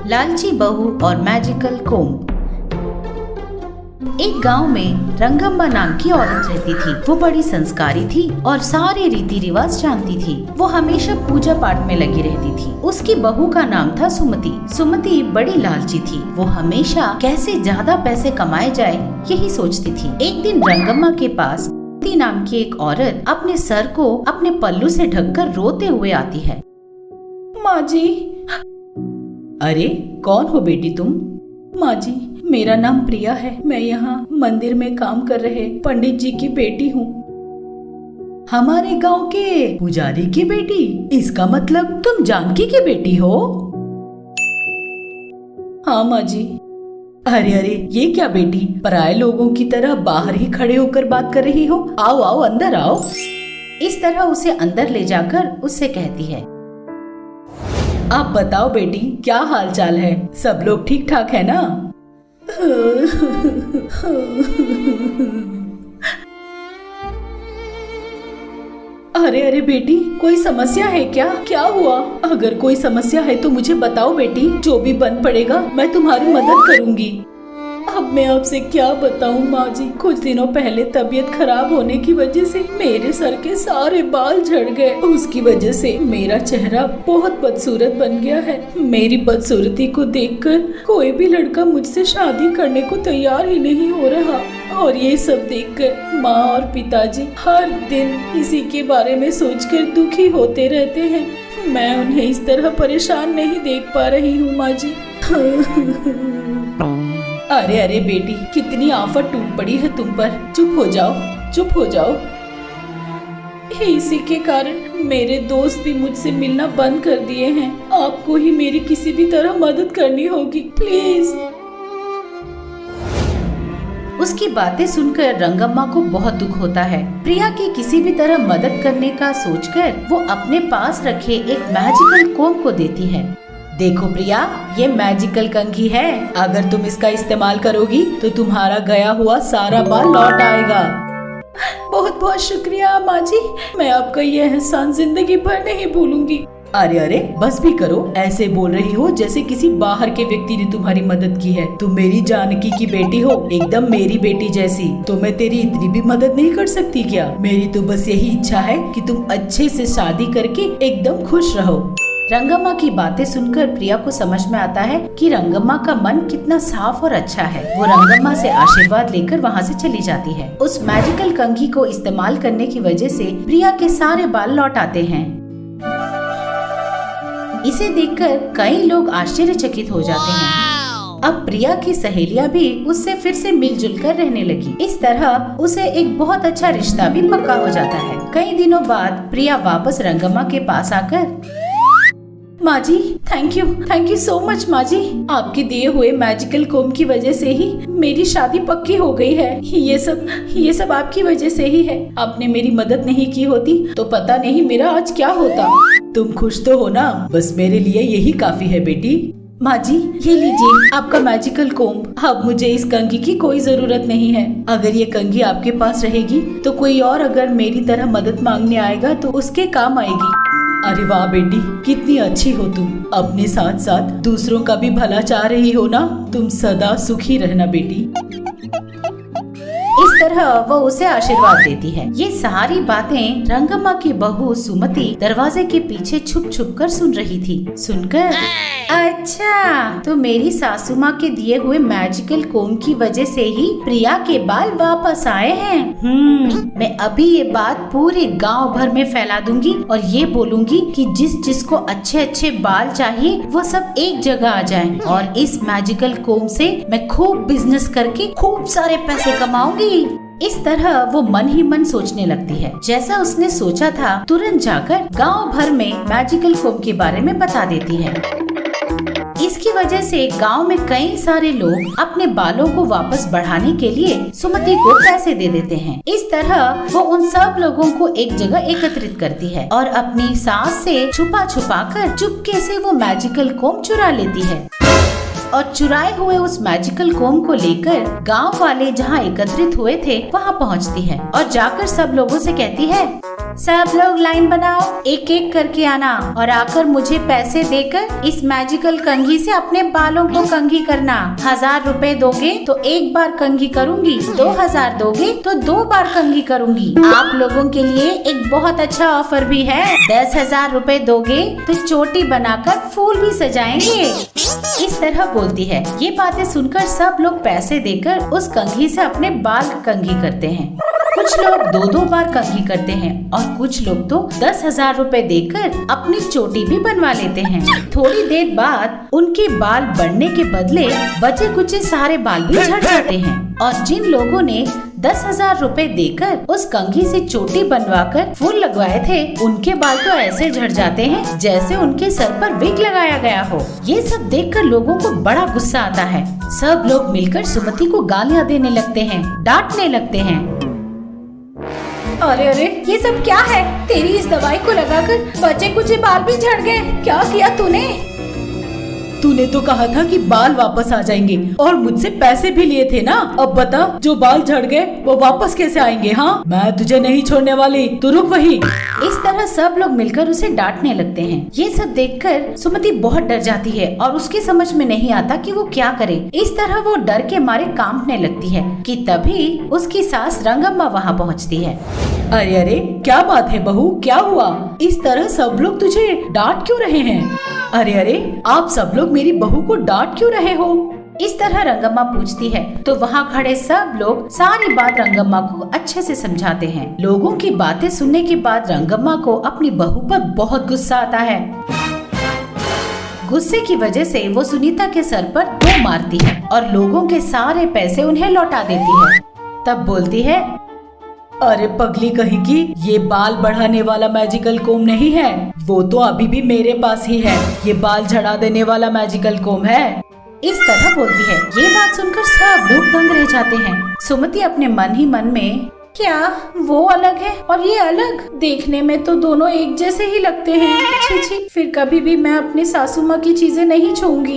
लालची बहू और मैजिकल कोम्ब। एक गांव में रंगम्मा नाम की औरत रहती थी। वो बड़ी संस्कारी थी और सारे रीति रिवाज जानती थी। वो हमेशा पूजा पाठ में लगी रहती थी। उसकी बहू का नाम था सुमति। सुमति बड़ी लालची थी। वो हमेशा कैसे ज्यादा पैसे कमाए जाए यही सोचती थी। एक दिन रंगम्मा के पास सुमति नाम की एक औरत अपने सर को अपने पल्लू से ढककर रोते हुए आती है। माँ जी। अरे कौन हो बेटी तुम? माँ जी, मेरा नाम प्रिया है। मैं यहाँ मंदिर में काम कर रहे पंडित जी की बेटी हूँ। हमारे गांव के पुजारी की बेटी? इसका मतलब तुम जानकी की बेटी हो? हाँ माँ जी। अरे अरे, ये क्या बेटी, पराये लोगों की तरह बाहर ही खड़े होकर बात कर रही हो? आओ आओ, अंदर आओ। इस तरह उसे अंदर ले जाकर उससे कहती है, आप बताओ बेटी, क्या हाल चाल है? सब लोग ठीक ठाक है ना? अरे अरे बेटी, कोई समस्या है क्या? क्या हुआ? अगर कोई समस्या है तो मुझे बताओ बेटी। जो भी बन पड़ेगा मैं तुम्हारी मदद करूंगी। अब मैं आपसे क्या बताऊं माँ जी, कुछ दिनों पहले तबीयत खराब होने की वजह से मेरे सर के सारे बाल झड़ गए। उसकी वजह से मेरा चेहरा बहुत बदसूरत बन गया है। मेरी बदसूरती को देखकर कोई भी लड़का मुझसे शादी करने को तैयार ही नहीं हो रहा। और ये सब देखकर माँ और पिताजी हर दिन इसी के बारे में सोचकर दुखी होते रहते हैं। मैं उन्हें इस तरह परेशान नहीं देख पा रही हूँ माँ जी। अरे अरे बेटी, कितनी आफत टूट पड़ी है तुम पर। चुप हो जाओ, चुप हो जाओ। इसी के कारण मेरे दोस्त भी मुझसे मिलना बंद कर दिए हैं। आपको ही मेरी किसी भी तरह मदद करनी होगी, प्लीज। उसकी बातें सुनकर रंगम्मा को बहुत दुख होता है। प्रिया की किसी भी तरह मदद करने का सोचकर वो अपने पास रखे एक मैजिकल कोम्ब को देती है। देखो प्रिया, ये मैजिकल कंघी है। अगर तुम इसका इस्तेमाल करोगी तो तुम्हारा गया हुआ सारा बाल लौट आएगा। बहुत बहुत शुक्रिया माँ जी, मैं आपका ये एहसान जिंदगी भर नहीं भूलूंगी। अरे अरे, बस भी करो। ऐसे बोल रही हो जैसे किसी बाहर के व्यक्ति ने तुम्हारी मदद की है। तुम मेरी जानकी की बेटी हो, एकदम मेरी बेटी जैसी। तो मैं तेरी इतनी भी मदद नहीं कर सकती क्या? मेरी तो बस यही इच्छा है कि तुम अच्छे से शादी करके एकदम खुश रहो। रंगम्मा की बातें सुनकर प्रिया को समझ में आता है कि रंगम्मा का मन कितना साफ और अच्छा है। वो रंगम्मा से आशीर्वाद लेकर वहाँ से चली जाती है। उस मैजिकल कंघी को इस्तेमाल करने की वजह से प्रिया के सारे बाल लौट आते हैं। इसे देखकर कई लोग आश्चर्यचकित हो जाते हैं। अब प्रिया की सहेलियां भी उससे फिर से मिलजुल कर रहने लगी। इस तरह उसे एक बहुत अच्छा रिश्ता भी पक्का हो जाता है। कई दिनों बाद प्रिया वापस रंगम्मा के पास आकर, माँ जी, थैंक यू सो मच माँ जी। आपके दिए हुए मैजिकल कोम्ब की वजह से ही मेरी शादी पक्की हो गई है। ये सब आपकी वजह से ही है। आपने मेरी मदद नहीं की होती तो पता नहीं मेरा आज क्या होता। तुम खुश तो हो ना? बस मेरे लिए यही काफी है बेटी। माँ जी, ये लीजिए आपका मैजिकल कोम्ब। अब मुझे इस कंघी की कोई जरूरत नहीं है। अगर ये कंघी आपके पास रहेगी तो कोई और अगर मेरी तरह मदद मांगने आएगा तो उसके काम आएगी। अरे वाह बेटी, कितनी अच्छी हो तुम। अपने साथ साथ दूसरों का भी भला चाह रही हो ना। तुम सदा सुखी रहना बेटी। इस तरह वो उसे आशीर्वाद देती है। ये सारी बातें रंगम्मा की बहू सुमति दरवाजे के पीछे छुप छुप कर सुन रही थी। सुनकर, अच्छा, तो मेरी सासू माँ के दिए हुए मैजिकल कोम्ब की वजह से ही प्रिया के बाल वापस आए हैं। मैं अभी ये बात पूरे गांव भर में फैला दूंगी और ये बोलूंगी कि जिसको अच्छे अच्छे बाल चाहिए वो सब एक जगह आ जाएं। और इस मैजिकल कोम्ब से मैं खूब बिजनेस करके खूब सारे पैसे कमाऊंगी। इस तरह वो मन ही मन सोचने लगती है। जैसा उसने सोचा था, तुरंत जाकर गांव भर में मैजिकल कोम्ब के बारे में बता देती है। इसकी वजह से गांव में कई सारे लोग अपने बालों को वापस बढ़ाने के लिए सुमति को पैसे दे देते हैं। इस तरह वो उन सब लोगों को एक जगह एकत्रित करती है और अपनी सास से छुपा छुपा कर चुपके से वो मैजिकल कोम्ब चुरा लेती है। और चुराए हुए उस मैजिकल कोम्ब को लेकर गांव वाले जहां एकत्रित हुए थे वहां पहुंचती है और जाकर सब लोगों से कहती है, सब लोग लाइन बनाओ, एक एक करके आना और आकर मुझे पैसे देकर इस मैजिकल कंघी से अपने बालों को कंघी करना। 1000 रुपए दोगे तो एक बार कंघी करूंगी, 2000 दोगे तो 2 बार कंघी करूंगी। आप लोगों के लिए एक बहुत अच्छा ऑफर भी है, 10,000 रुपए दोगे तो चोटी बनाकर फूल भी सजाएंगे। इस तरह बोलती है। ये बातें सुनकर सब लोग पैसे देकर उस कंघी से अपने बाल कंघी करते हैं। कुछ लोग 2-2 बार कंघी करते हैं और कुछ लोग तो 10,000 रुपए देकर अपनी चोटी भी बनवा लेते हैं। थोड़ी देर बाद उनके बाल बढ़ने के बदले बचे कुचे सारे बाल भी झड़ जाते हैं और जिन लोगों ने 10,000 रुपए देकर उस कंघी से चोटी बनवाकर फूल लगवाए थे, उनके बाल तो ऐसे झड़ जाते हैं जैसे उनके सर पर विग लगाया गया हो। ये सब देखकर लोगों को बड़ा गुस्सा आता है। सब लोग मिलकर सुमति को गालियाँ देने लगते हैं, डांटने लगते हैं। अरे अरे, ये सब क्या है? तेरी इस दवाई को लगाकर बचे कुछ बाल भी झड़ गए। क्या किया तूने? तूने तो कहा था कि बाल वापस आ जाएंगे और मुझसे पैसे भी लिए थे ना। अब बता, जो बाल झड़ गए वो वापस कैसे आएंगे? हाँ, मैं तुझे नहीं छोड़ने वाली, तू रुक वहीं। इस तरह सब लोग मिलकर उसे डांटने लगते हैं। ये सब देखकर सुमति बहुत डर जाती है और उसकी समझ में नहीं आता कि वो क्या करे। इस तरह वो डर के मारे कांपने लगती है कि तभी उसकी सास रंगम्मा वहाँ पहुँचती है। अरे अरे, क्या बात है बहू, क्या हुआ? इस तरह सब लोग तुझे डांट क्यों रहे हैं? अरे अरे, आप सब लोग मेरी बहू को डांट क्यों रहे हो? इस तरह रंगम्मा पूछती है तो वहाँ खड़े सब लोग सारी बात रंगम्मा को अच्छे से समझाते हैं। लोगों की बातें सुनने के बाद रंगम्मा को अपनी बहू पर बहुत गुस्सा आता है। गुस्से की वजह से वो सुनीता के सर पर 2 मारती है और लोगों के सारे पैसे उन्हें लौटा देती है। तब बोलती है, अरे पगली कहीं की, ये बाल बढ़ाने वाला मैजिकल कोम नहीं है, वो तो अभी भी मेरे पास ही है। ये बाल झड़ा देने वाला मैजिकल कोम है। इस तरह बोलती है। ये बात सुनकर सब लोग दंग रह जाते हैं। सुमति अपने मन ही मन में, क्या वो अलग है और ये अलग? देखने में तो दोनों एक जैसे ही लगते हैं। छी छी, फिर कभी भी मैं अपनी सासू माँ की चीजें नहीं छूऊंगी।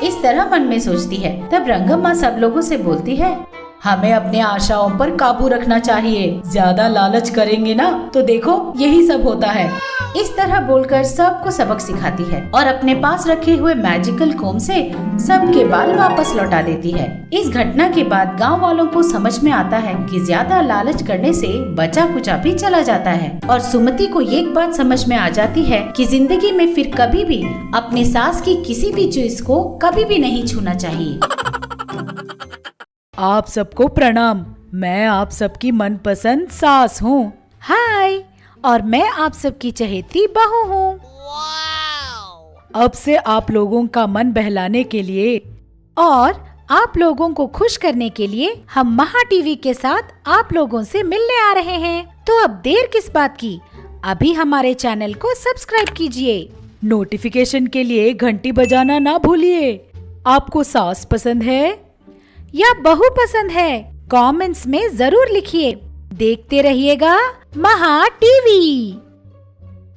इस तरह मन में सोचती है। तब रंगम्मा सब लोगों से बोलती है, हमें अपने आशाओं पर काबू रखना चाहिए। ज्यादा लालच करेंगे ना तो देखो यही सब होता है। इस तरह बोलकर सबको सबक सिखाती है और अपने पास रखे हुए मैजिकल कोम से सबके बाल वापस लौटा देती है। इस घटना के बाद गांव वालों को समझ में आता है कि ज्यादा लालच करने से बचा कुचा भी चला जाता है और सुमति को एक बात समझ में आ जाती है कि जिंदगी में फिर कभी भी अपनी सास की किसी भी चीज को कभी भी नहीं छूना चाहिए। आप सबको प्रणाम। मैं आप सबकी मनपसंद सास हूँ। हाय, और मैं आप सबकी चहेती बहू हूँ। अब से आप लोगों का मन बहलाने के लिए और आप लोगों को खुश करने के लिए हम महा टीवी के साथ आप लोगों से मिलने आ रहे हैं। तो अब देर किस बात की, अभी हमारे चैनल को सब्सक्राइब कीजिए। नोटिफिकेशन के लिए घंटी बजाना ना भूलिए। आपको सास पसंद है या बहू पसंद है? कमेंट्स में जरूर लिखिए। देखते रहिएगा महा टीवी।